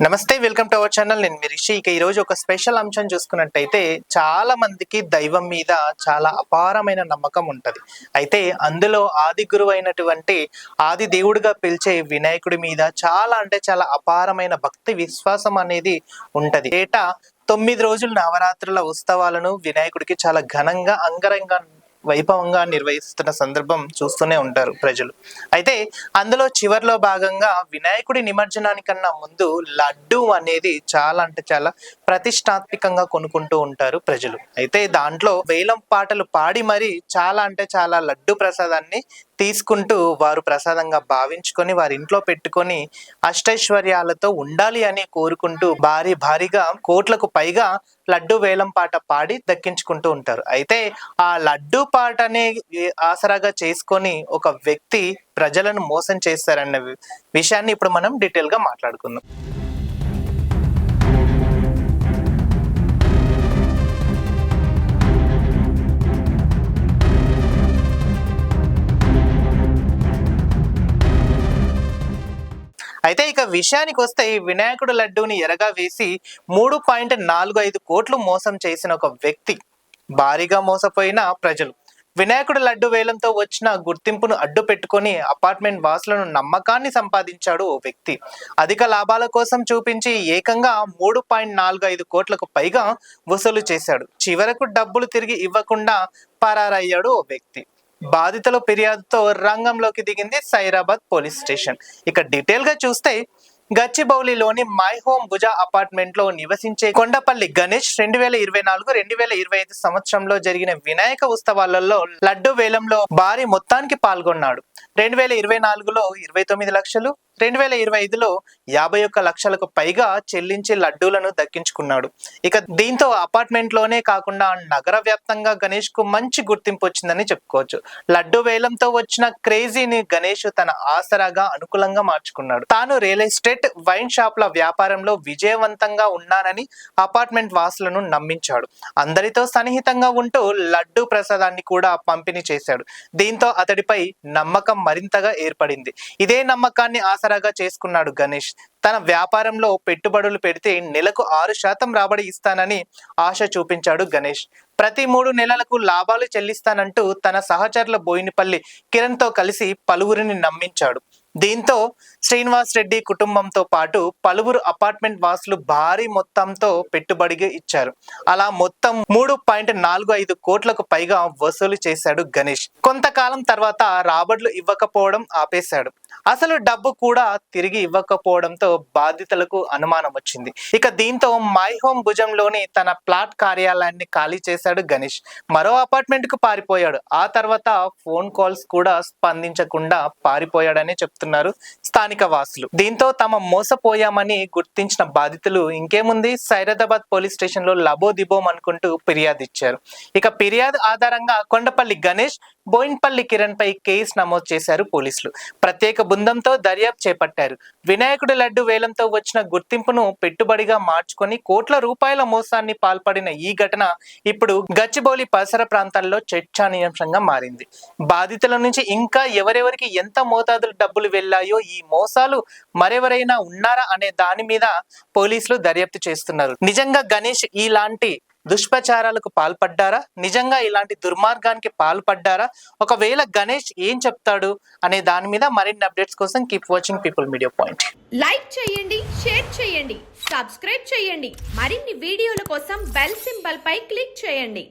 నమస్తే, welcome to our channel. నేను మీ రిషి. ఈ రోజు ఒక స్పెషల్ అంశం చూసుకున్నట్టయితే చాలా మందికి దైవం మీద చాలా అపారమైన నమ్మకం ఉంటది. అయితే అందులో ఆది గురువు అయినటువంటి ఆది దేవుడిగా పిలిచే వినాయకుడి మీద చాలా అపారమైన భక్తి విశ్వాసం అనేది ఉంటది. ఏటా 9 రోజులు నవరాత్రుల ఉత్సవాలను వినాయకుడికి చాలా ఘనంగా అంగరంగ వైభవంగా నిర్వహిస్తున్న సందర్భం చూస్తూనే ఉంటారు ప్రజలు. అయితే అందులో చివర్లో భాగంగా వినాయకుడి నిమజ్జనానికన్నా ముందు లడ్డు అనేది చాలా ప్రతిష్టాత్మకంగా కొనుక్కుంటూ ఉంటారు ప్రజలు. అయితే దాంట్లో వేలం పాటలు పాడి మరి చాలా లడ్డు ప్రసాదాన్ని తీసుకుంటూ వారు ప్రసాదంగా భావించుకొని వారి ఇంట్లో పెట్టుకొని అష్టైశ్వర్యాలతో ఉండాలి అని కోరుకుంటూ భారీగా కోట్లకు పైగా లడ్డు వేలం పాట పాడి దక్కించుకుంటూ ఉంటారు. అయితే ఆ లడ్డు పాటనే ఆసరాగా చేసుకొని ఒక వ్యక్తి ప్రజలను మోసం చేస్తారన్న విషయాన్ని ఇప్పుడు మనం డీటెయిల్ గా మాట్లాడుకుందాం. అయితే ఇక విషయానికి వస్తే వినాయకుడు లడ్డూని ఎరగా వేసి 3.45 కోట్లు మోసం చేసిన ఒక వ్యక్తి, భారీగా మోసపోయిన ప్రజలు. వినాయకుడు లడ్డు వేలంతో వచ్చిన గుర్తింపును అడ్డు పెట్టుకొని అపార్ట్మెంట్ వాసులను నమ్మకాన్ని సంపాదించాడు ఓ వ్యక్తి. అధిక లాభాల కోసం చూపించి ఏకంగా 3.45 కోట్లకు పైగా వసూలు చేశాడు. చివరకు డబ్బులు తిరిగి ఇవ్వకుండా పరారయ్యాడు ఓ వ్యక్తి. బాధితుల ఫిర్యాదుతో రంగంలోకి దిగింది సైరాబాద్ పోలీస్ స్టేషన్. ఇక డీటెయిల్ గా చూస్తే గచ్చిబౌలిలోని మై హోమ్ భుజ అపార్ట్మెంట్ లో నివసించే కొండపల్లి గణేష్ 2024-2025 సంవత్సరంలో జరిగిన వినాయక ఉత్సవాలలో లడ్డు వేలంలో భారీ మొత్తానికి పాల్గొన్నాడు. 2024లో 29 లక్షలు, 2025లో 51 లక్షలకు పైగా చెల్లించి లడ్డూలను దక్కించుకున్నాడు. ఇక దీంతో అపార్ట్మెంట్ లోనే కాకుండా నగర వ్యాప్తంగా గణేష్ కు మంచి గుర్తింపు వచ్చిందని చెప్పుకోవచ్చు. లడ్డు వేలంతో వచ్చిన క్రేజీని గణేష్ తన ఆసరాగా అనుకూలంగా మార్చుకున్నాడు. తాను రియల్ ఎస్టేట్, వైన్ షాప్ల వ్యాపారంలో విజయవంతంగా ఉన్నానని అపార్ట్మెంట్ వాసులను నమ్మించాడు. అందరితో సన్నిహితంగా ఉంటూ లడ్డు ప్రసాదాన్ని కూడా పంపిణీ చేశాడు. దీంతో అతడిపై నమ్మకం మరింతగా ఏర్పడింది. ఇదే నమ్మకాన్ని ఆసరాగా చేసుకున్నాడు గణేష్. తన వ్యాపారంలో పెట్టుబడులు పెడితే నెలకు 6% రాబడి ఇస్తానని ఆశ చూపించాడు గణేష్. ప్రతి 3 నెలలకు లాభాలు చెల్లిస్తానంటూ తన సహచరుల బోయినపల్లి కిరణ్ తో కలిసి పలువురిని నమ్మించాడు. దీంతో శ్రీనివాస్ రెడ్డి కుటుంబంతో పాటు పలువురు అపార్ట్మెంట్ వాసులు భారీ మొత్తంతో పెట్టుబడిగా ఇచ్చారు. అలా మొత్తం 3.45 కోట్లకు పైగా వసూలు చేశాడు గణేష్. కొంతకాలం తర్వాత రాబడులు ఇవ్వకపోవడం ఆపేశాడు. అసలు డబ్బు కూడా తిరిగి ఇవ్వకపోవడంతో బాధితులకు అనుమానం వచ్చింది. ఇక దీంతో మై హోమ్ భుజంలోని తన ప్లాట్ కార్యాలయాన్ని ఖాళీ చేశాడు గణేష్. మరో అపార్ట్మెంట్ కు పారిపోయాడు. ఆ తర్వాత ఫోన్ కాల్స్ కూడా స్పందించకుండా పారిపోయాడని చెప్తున్నారు స్థానిక వాసులు. దీంతో తమ మోసపోయామని గుర్తించిన బాధితులు ఇంకేముంది సైరాబాద్ పోలీస్ స్టేషన్ లో లబోదిబోం అనుకుంటూ ఫిర్యాదు ఇచ్చారు. ఇక ఫిర్యాదు ఆధారంగా కొండపల్లి గణేష్, బోయిన్పల్లి కిరణ్ పై కేసు నమోదు చేశారు పోలీసులు. ప్రత్యేక బృందంతో దర్యాప్తు చేపట్టారు. వినాయకుడి లడ్డు వేలంతో వచ్చిన గుర్తింపును పెట్టుబడిగా మార్చుకొని కోట్ల రూపాయల మోసాన్ని పాల్పడిన ఈ ఘటన ఇప్పుడు గచ్చిబౌలి పరిసర ప్రాంతాల్లో చర్చానీయాంశంగా మారింది. బాధితుల నుంచి ఇంకా ఎవరెవరికి ఎంత మోతాదులు డబ్బులు వెళ్ళాయో, ఈ మోసాలు మరెవరైనా ఉన్నారా అనే దాని మీద పోలీసులు దర్యాప్తు చేస్తున్నారు. నిజంగా గణేష్ ఇలాంటి దుష్ప్రచారాలకు పాల్పడ్డారా? నిజంగా ఇలాంటి దుర్మార్గానికి పాల్పడ్డారా? ఒకవేళ గణేష్ ఏం చెప్తాడు అనే దాని మీద మరిన్ని అప్డేట్స్ కోసం keep watching people media point. Like చేయండి, షేర్ చేయండి, సబ్స్క్రైబ్ చేయండి. మరిన్ని వీడియోల కోసం బెల్ సింబల్ పై క్లిక్ చేయండి.